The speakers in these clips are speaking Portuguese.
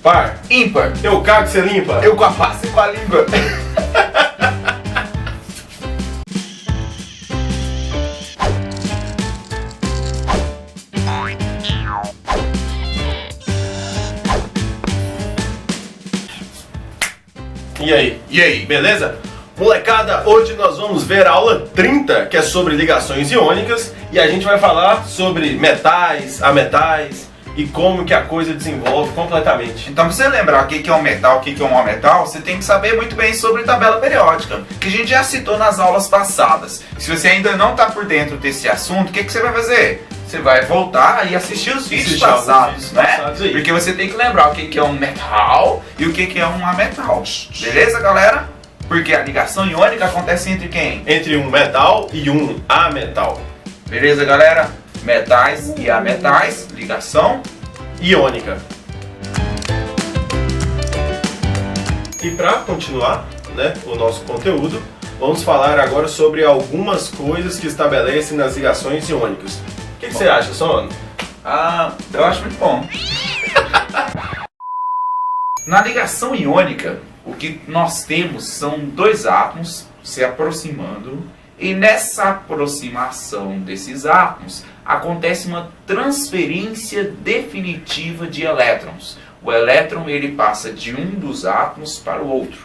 Par. Ímpar. Eu cago, você limpa. Eu com a pasta e com a língua. E aí, beleza? Molecada, hoje nós vamos ver a aula 30, que é sobre ligações iônicas, e a gente vai falar sobre metais, ametais e como que a coisa desenvolve completamente. Então, pra você lembrar o que é um metal, o que é um ametal, você tem que saber muito bem sobre tabela periódica, que a gente já citou nas aulas passadas. Se você ainda não está por dentro desse assunto, o que você vai fazer? Você vai voltar e assistir os vídeos passados, né? Porque você tem que lembrar o que é um metal e o que é um ametal. Beleza, galera? Porque a ligação iônica acontece entre quem? Entre um metal e um ametal. Beleza, galera? Metais e ametais, ligação iônica. E para continuar, né, o nosso conteúdo, vamos falar agora sobre algumas coisas que estabelecem nas ligações iônicas. O que você acha, Sono? Eu acho muito bom. Na ligação iônica, o que nós temos são dois átomos se aproximando, e nessa aproximação desses átomos acontece uma transferência definitiva de elétrons. O elétron ele passa de um dos átomos para o outro,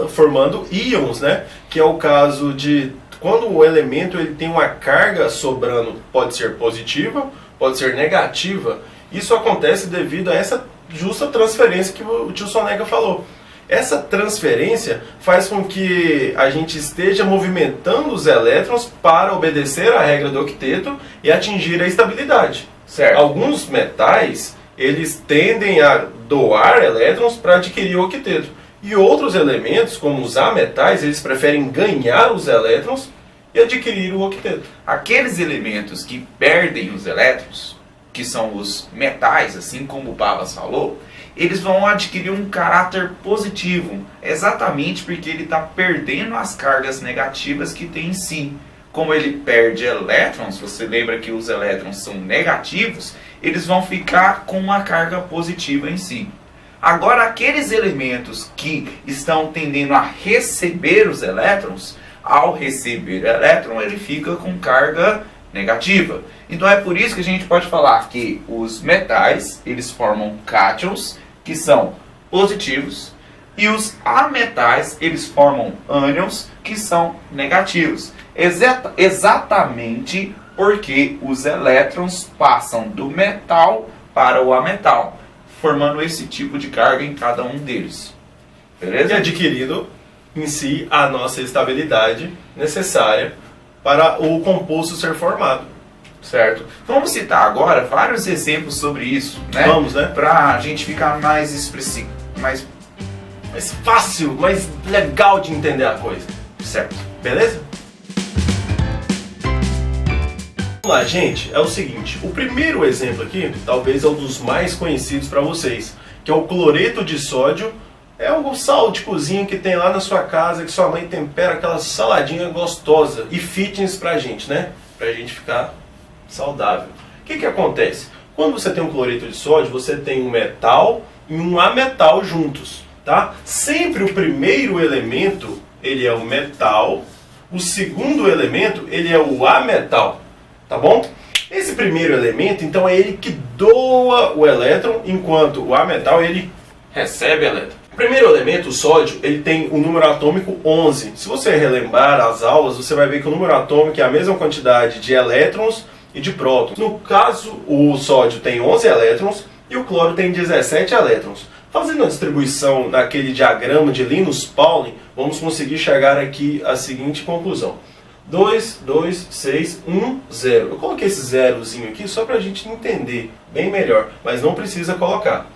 formando íons, né? Que é o caso de quando o elemento ele tem uma carga sobrando, pode ser positiva, pode ser negativa. Isso acontece devido a essa justa transferência que o tio Soneca falou. Essa transferência faz com que a gente esteja movimentando os elétrons para obedecer à regra do octeto e atingir a estabilidade. Certo. Alguns metais, eles tendem a doar elétrons para adquirir o octeto. E outros elementos, como os ametais, eles preferem ganhar os elétrons e adquirir o octeto. Aqueles elementos que perdem os elétrons, que são os metais, assim como o Babas falou, eles vão adquirir um caráter positivo, exatamente porque ele está perdendo as cargas negativas que tem em si. Como ele perde elétrons, você lembra que os elétrons são negativos, eles vão ficar com uma carga positiva em si. Agora, aqueles elementos que estão tendendo a receber os elétrons, ao receber elétron, ele fica com carga negativa. Então é por isso que a gente pode falar que os metais, eles formam cátions, que são positivos, e os ametais, eles formam ânions, que são negativos. Exatamente porque os elétrons passam do metal para o ametal, formando esse tipo de carga em cada um deles. Beleza? E adquirindo em si a nossa estabilidade necessária para o composto ser formado. Certo. Vamos citar agora vários exemplos sobre isso, né? Vamos, né? Pra gente ficar mais expressivo, mais fácil, mais legal de entender a coisa. certo. Beleza? Vamos lá, gente. É o seguinte. O primeiro exemplo aqui, talvez é um dos mais conhecidos para vocês, que é o cloreto de sódio. É o sal de cozinha que tem lá na sua casa, que sua mãe tempera aquela saladinha gostosa e fitness pra gente, né? Pra gente ficar saudável. O que acontece? Quando você tem um cloreto de sódio, você tem um metal e um ametal juntos, tá? Sempre o primeiro elemento, ele é o metal, o segundo elemento, ele é o ametal, tá bom? Esse primeiro elemento, então, é ele que doa o elétron, enquanto o ametal, ele recebe elétron. O primeiro elemento, o sódio, ele tem o número atômico 11. Se você relembrar as aulas, você vai ver que o número atômico é a mesma quantidade de elétrons e de prótons. No caso, o sódio tem 11 elétrons e o cloro tem 17 elétrons. Fazendo a distribuição naquele diagrama de Linus Pauling, vamos conseguir chegar aqui à seguinte conclusão. 2, 2, 6, 1, 0. Eu coloquei esse zerozinho aqui só para a gente entender bem melhor, mas não precisa colocar.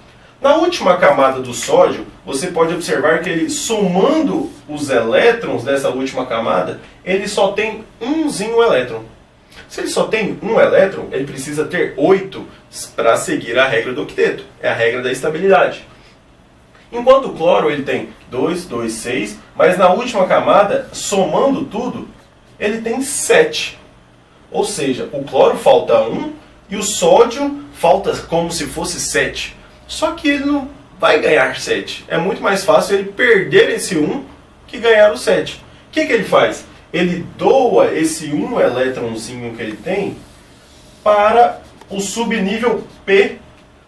Na última camada do sódio, você pode observar que ele, somando os elétrons dessa última camada, ele só tem umzinho elétron. Se ele só tem um elétron, ele precisa ter 8 para seguir a regra do octeto. É a regra da estabilidade. Enquanto o cloro ele tem 2, 2, 6, mas na última camada, somando tudo, ele tem 7. Ou seja, o cloro falta 1 e o sódio falta como se fosse 7. Só que ele vai ganhar 7. É muito mais fácil ele perder esse 1 que ganhar o 7. O que ele faz? Ele doa esse 1 elétronzinho que ele tem para o subnível P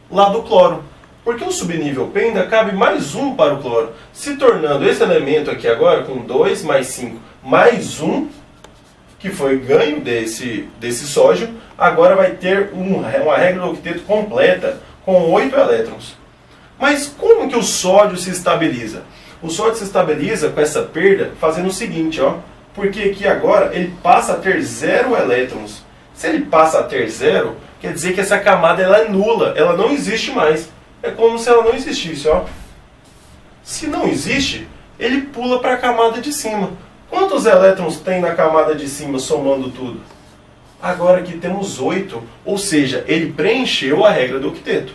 lá do cloro. Porque o subnível P ainda cabe mais 1 para o cloro, se tornando esse elemento aqui agora com 2 mais 5 mais 1, que foi ganho desse sódio, agora vai ter uma regra do octeto completa com 8 elétrons. Mas como que o sódio se estabiliza? O sódio se estabiliza com essa perda fazendo o seguinte, ó, porque aqui agora ele passa a ter 0 elétrons. Se ele passa a ter 0, quer dizer que essa camada ela é nula, ela não existe mais. É como se ela não existisse, ó. Se não existe, ele pula para a camada de cima. Quantos elétrons tem na camada de cima, somando tudo? Agora aqui temos 8, ou seja, ele preencheu a regra do octeto,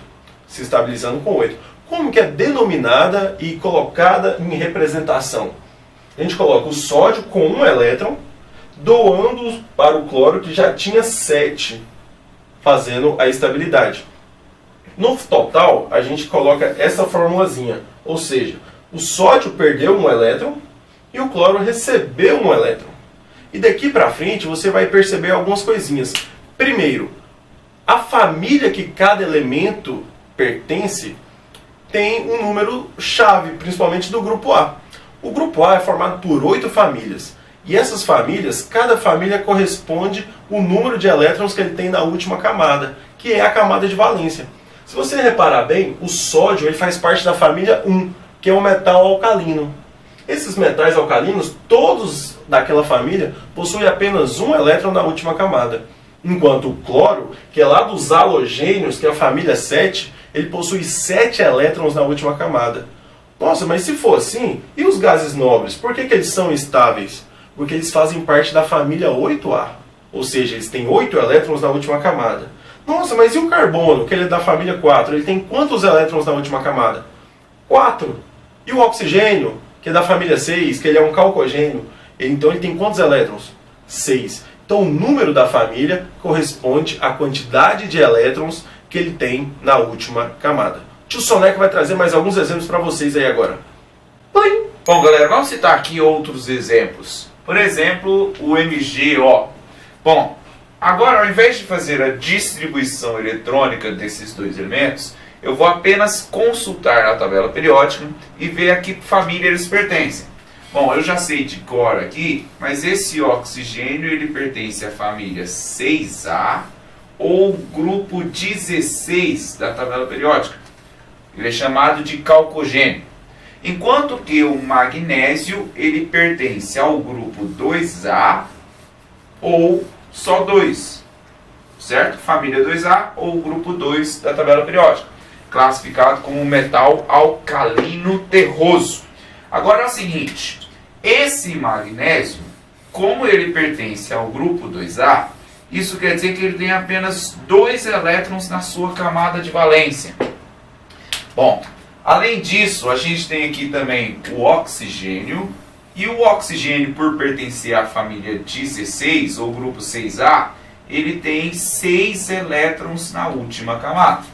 se estabilizando com 8. Como que é denominada e colocada em representação? A gente coloca o sódio com 1 elétron, doando para o cloro que já tinha 7, fazendo a estabilidade. No total, a gente coloca essa formulazinha, ou seja, o sódio perdeu 1 elétron e o cloro recebeu 1 elétron. E daqui para frente você vai perceber algumas coisinhas. Primeiro, a família que cada elemento pertence tem um número chave, principalmente do grupo A. O grupo A é formado por 8 famílias. E essas famílias, cada família corresponde ao número de elétrons que ele tem na última camada, que é a camada de valência. Se você reparar bem, o sódio ele faz parte da família 1, que é um metal alcalino. Esses metais alcalinos, todos daquela família, possuem apenas 1 elétron na última camada. Enquanto o cloro, que é lá dos halogênios, que é a família 7, ele possui 7 elétrons na última camada. Nossa, mas se for assim, e os gases nobres? Por que eles são estáveis? Porque eles fazem parte da família 8A. Ou seja, eles têm 8 elétrons na última camada. Nossa, mas e o carbono, que ele é da família 4? Ele tem quantos elétrons na última camada? 4. E o oxigênio, que é da família 6, que ele é um calcogênio, então ele tem quantos elétrons? 6. Então o número da família corresponde à quantidade de elétrons que ele tem na última camada. Tio Soneca vai trazer mais alguns exemplos para vocês aí agora. Plim! Bom, galera, vamos citar aqui outros exemplos. Por exemplo, o MgO. Bom, agora ao invés de fazer a distribuição eletrônica desses dois elementos, eu vou apenas consultar a tabela periódica e ver a que família eles pertencem. Bom, eu já sei de cor aqui, mas esse oxigênio ele pertence à família 6A ou grupo 16 da tabela periódica. Ele é chamado de calcogênio. Enquanto que o magnésio ele pertence ao grupo 2A ou só 2, certo? Família 2A ou grupo 2 da tabela periódica, classificado como metal alcalino terroso. Agora é o seguinte, esse magnésio, como ele pertence ao grupo 2A, isso quer dizer que ele tem apenas 2 elétrons na sua camada de valência. Bom, além disso, a gente tem aqui também o oxigênio, e o oxigênio, por pertencer à família 16, ou grupo 6A, ele tem 6 elétrons na última camada.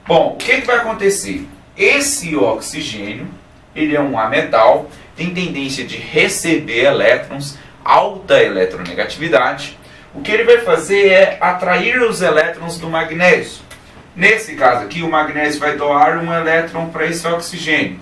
Bom, o que vai acontecer? Esse oxigênio, ele é um ametal, tem tendência de receber elétrons, alta eletronegatividade. O que ele vai fazer é atrair os elétrons do magnésio. Nesse caso aqui, o magnésio vai doar um elétron para esse oxigênio.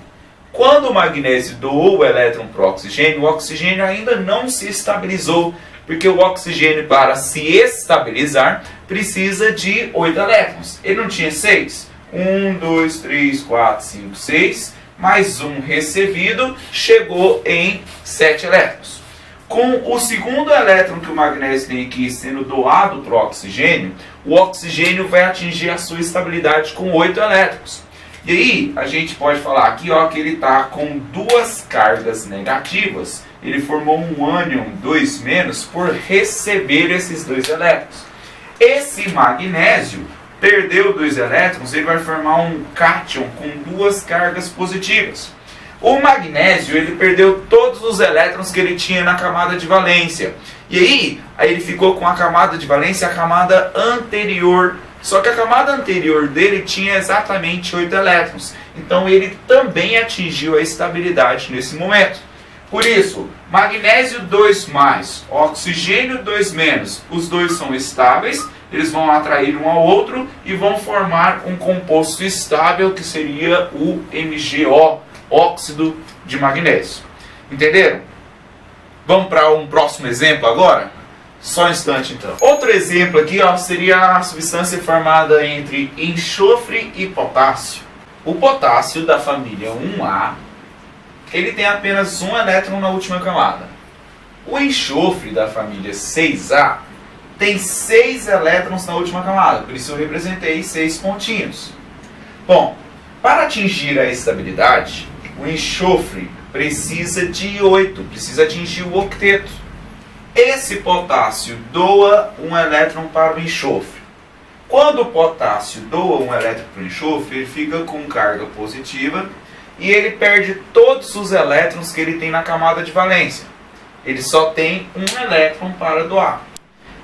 Quando o magnésio doou o elétron para o oxigênio ainda não se estabilizou, porque o oxigênio, para se estabilizar, precisa de 8 elétrons. Ele não tinha 6. 1, 2, 3, 4, 5, 6, mais um recebido, chegou em 7 elétrons. Com o segundo elétron que o magnésio tem aqui sendo doado para o oxigênio vai atingir a sua estabilidade com 8 elétrons. E aí, a gente pode falar aqui ó, que ele está com 2 cargas negativas. Ele formou um ânion 2- por receber esses 2 elétrons. Esse magnésio perdeu 2 elétrons, ele vai formar um cátion com 2 cargas positivas. O magnésio ele perdeu todos os elétrons que ele tinha na camada de valência. E aí ele ficou com a camada de valência, a camada anterior, Só que a camada anterior dele tinha exatamente 8 elétrons. Então ele também atingiu a estabilidade nesse momento. Por isso, magnésio 2+, oxigênio 2-, os dois são estáveis, eles vão atrair um ao outro e vão formar um composto estável que seria o MgO, óxido de magnésio. Entenderam? Vamos para um próximo exemplo agora? Só um instante então. Outro exemplo aqui seria a substância formada entre enxofre e potássio. O potássio da família 1A, ele tem apenas um elétron na última camada. O enxofre da família 6A tem 6 elétrons na última camada, por isso eu representei 6 pontinhos. Bom, para atingir a estabilidade, o enxofre precisa de 8, precisa atingir o octeto. Esse potássio doa um elétron para o enxofre. Quando o potássio doa um elétron para o enxofre, ele fica com carga positiva e ele perde todos os elétrons que ele tem na camada de valência. Ele só tem um elétron para doar.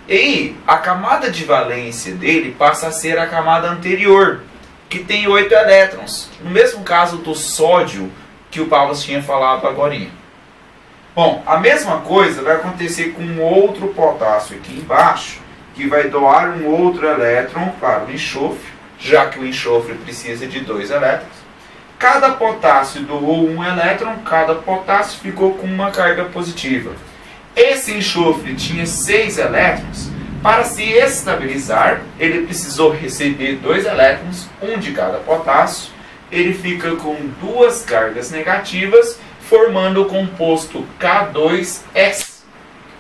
E aí, a camada de valência dele passa a ser a camada anterior, que tem 8 elétrons. No mesmo caso do sódio que o Paulo tinha falado agora. Bom, a mesma coisa vai acontecer com outro potássio aqui embaixo, que vai doar um outro elétron para o enxofre, já que o enxofre precisa de 2 elétrons. Cada potássio doou um elétron, cada potássio ficou com uma carga positiva. Esse enxofre tinha 6 elétrons. Para se estabilizar, ele precisou receber 2 elétrons, um de cada potássio. Ele fica com 2 cargas negativas, formando o composto K2S.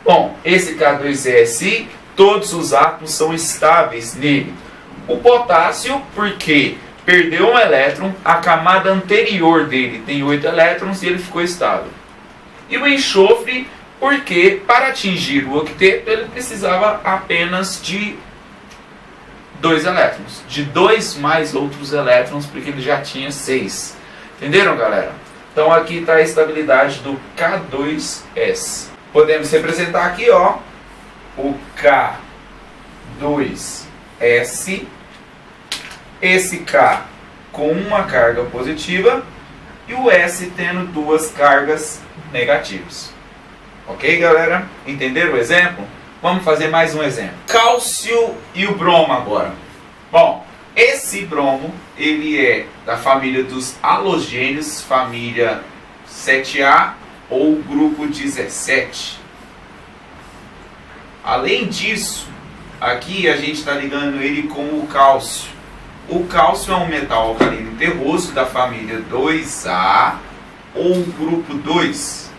Bom, esse K2S, todos os átomos são estáveis nele. O potássio, porque perdeu um elétron, a camada anterior dele tem 8 elétrons e ele ficou estável. E o enxofre, porque para atingir o octeto ele precisava apenas de 2 elétrons. De 2 mais outros elétrons, porque ele já tinha 6. Entenderam, galera? Então aqui está a estabilidade do K2S. Podemos representar aqui, ó, o K2S, esse K com uma carga positiva e o S tendo 2 cargas negativas. Ok, galera? Entenderam o exemplo? Vamos fazer mais um exemplo. Cálcio e o bromo agora. Bom, esse bromo, ele é da família dos halogênios, família 7A ou grupo 17. Além disso, aqui a gente está ligando ele com o cálcio. O cálcio é um metal alcalino terroso da família 2A ou grupo 2.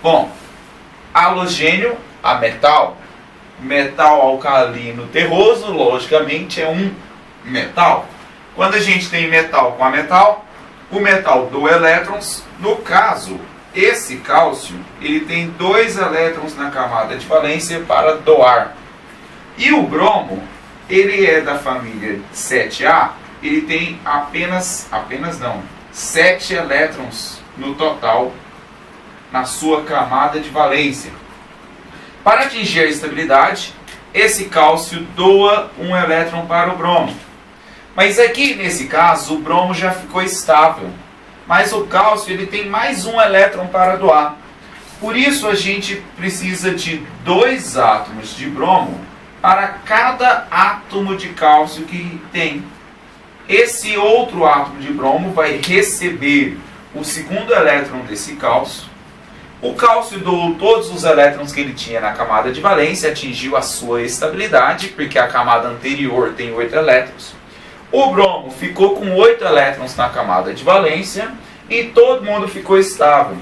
Bom, halogênio a metal. Metal alcalino terroso, logicamente, é um metal. Quando a gente tem metal com a metal, o metal doa elétrons. No caso, esse cálcio, ele tem 2 elétrons na camada de valência para doar. E o bromo, ele é da família 7A, ele tem apenas 7 elétrons no total na sua camada de valência. Para atingir a estabilidade, esse cálcio doa um elétron para o bromo. Mas aqui, nesse caso, o bromo já ficou estável. Mas o cálcio ele tem mais um elétron para doar. Por isso, a gente precisa de 2 átomos de bromo para cada átomo de cálcio que tem. Esse outro átomo de bromo vai receber o segundo elétron desse cálcio. O cálcio doou todos os elétrons que ele tinha na camada de valência, atingiu a sua estabilidade, porque a camada anterior tem 8 elétrons. O bromo ficou com 8 elétrons na camada de valência e todo mundo ficou estável.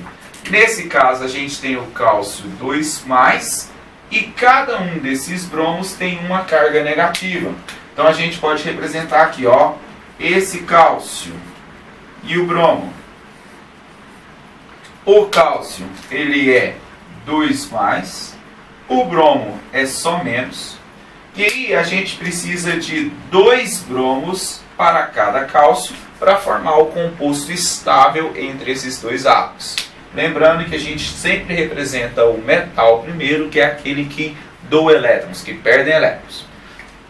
Nesse caso, a gente tem o cálcio 2+, e cada um desses bromos tem uma carga negativa. Então a gente pode representar aqui, ó, esse cálcio e o bromo. O cálcio, ele é 2+, o bromo é só menos, e aí a gente precisa de 2 bromos para cada cálcio para formar o composto estável entre esses 2 átomos. Lembrando que a gente sempre representa o metal primeiro, que é aquele que doa elétrons, que perdem elétrons.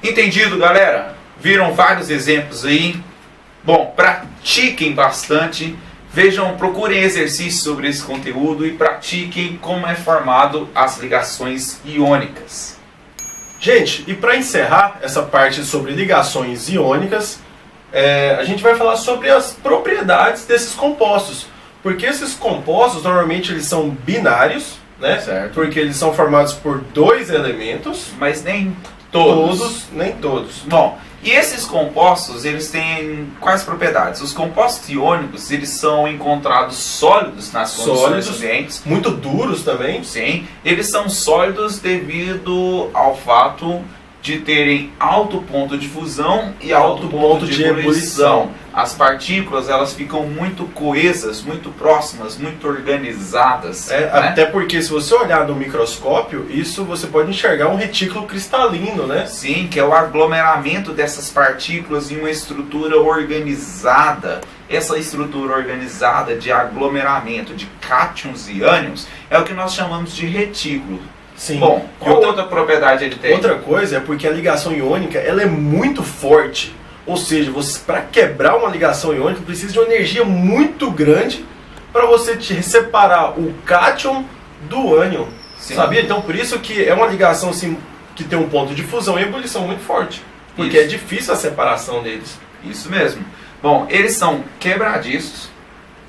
Entendido, galera? Viram vários exemplos aí? Bom, pratiquem bastante. Vejam, procurem exercícios sobre esse conteúdo e pratiquem como é formado as ligações iônicas. Gente, e para encerrar essa parte sobre ligações iônicas, a gente vai falar sobre as propriedades desses compostos. Porque esses compostos, normalmente, eles são binários, né? Certo. Porque eles são formados por dois elementos. Mas nem todos. Nem todos. Bom, e esses compostos, eles têm quais propriedades? Os compostos iônicos, eles são encontrados sólidos nas condições ambientes. Muito duros também. Sim, eles são sólidos devido ao fato de terem alto ponto de fusão e alto ponto de ebulição. As partículas, elas ficam muito coesas, muito próximas, muito organizadas. Né? Até porque se você olhar no microscópio, isso você pode enxergar um retículo cristalino, né? Sim, que é o aglomeramento dessas partículas em uma estrutura organizada. Essa estrutura organizada de aglomeramento de cátions e ânions é o que nós chamamos de retículo. Sim. Bom, qual outra propriedade ele tem? Outra coisa é porque a ligação iônica ela é muito forte. Ou seja, para quebrar uma ligação iônica precisa de uma energia muito grande para você separar o cátion do ânion. Sim. Sabia? Então por isso que é uma ligação assim, que tem um ponto de fusão e ebulição muito forte. Porque Isso. é difícil a separação deles. Isso mesmo. Bom, eles são quebradiços.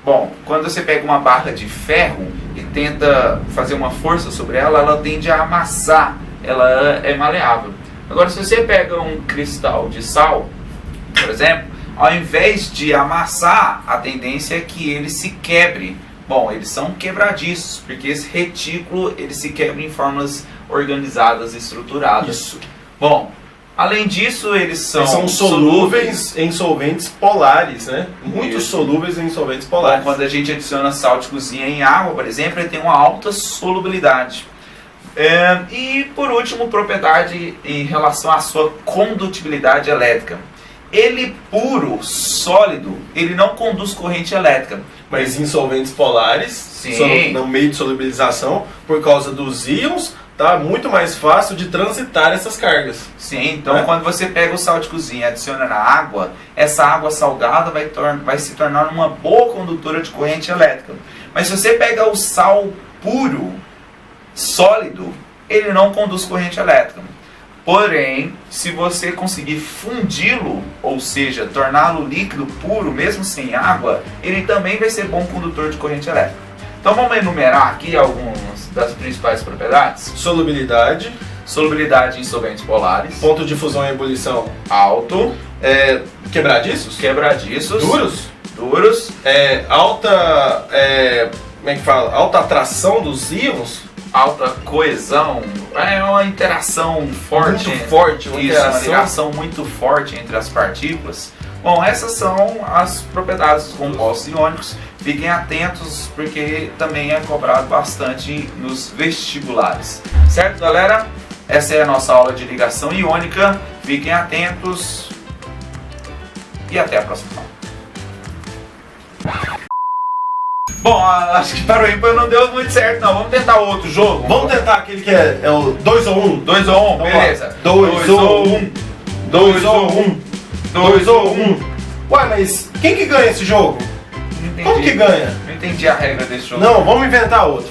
Bom, quando você pega uma barra de ferro e tenta fazer uma força sobre ela, ela tende a amassar, ela é maleável. Agora, se você pega um cristal de sal, por exemplo, ao invés de amassar, a tendência é que ele se quebre. Bom, eles são quebradiços, porque esse retículo ele se quebra em formas organizadas e estruturadas. Isso. Bom, além disso, eles são solúveis em solventes polares, né? Muito Isso. solúveis em solventes Bom, polares. quando a gente adiciona sal de cozinha em água, por exemplo, ele tem uma alta solubilidade. E por último, propriedade em relação à sua condutibilidade elétrica. Ele puro, sólido, ele não conduz corrente elétrica. Mas em solventes polares, Sim. no meio de solubilização, por causa dos íons, tá muito mais fácil de transitar essas cargas. Sim, então quando você pega o sal de cozinha e adiciona na água, essa água salgada vai se tornar uma boa condutora de corrente elétrica. Mas se você pega o sal puro, sólido, ele não conduz corrente elétrica. Porém, se você conseguir fundi-lo, ou seja, torná-lo líquido puro, mesmo sem água, ele também vai ser bom condutor de corrente elétrica. Então vamos enumerar aqui algumas das principais propriedades. Solubilidade, Solubilidade em solventes polares, ponto de fusão e ebulição alto, quebradiços, quebradiços, duros, alta, como é que fala? Alta atração dos íons, alta coesão, é uma interação forte. muito forte, uma Isso, uma interação. ligação muito forte entre as partículas. Bom, essas são as propriedades dos compostos iônicos. Fiquem atentos porque também é cobrado bastante nos vestibulares. Certo, galera? Essa é a nossa aula de ligação iônica. Fiquem atentos e até a próxima aula. Bom, acho que para o ímpar não deu muito certo não. Vamos tentar outro jogo? Vamos tentar aquele que é o 2 ou 1. 2 ou 1, Então, beleza. 2 ou 1. 2 ou 1. 2 ou 1. Ué, mas quem que ganha esse jogo? Não entendi. Como que ganha? Não entendi a regra desse jogo. Não, vamos inventar outro.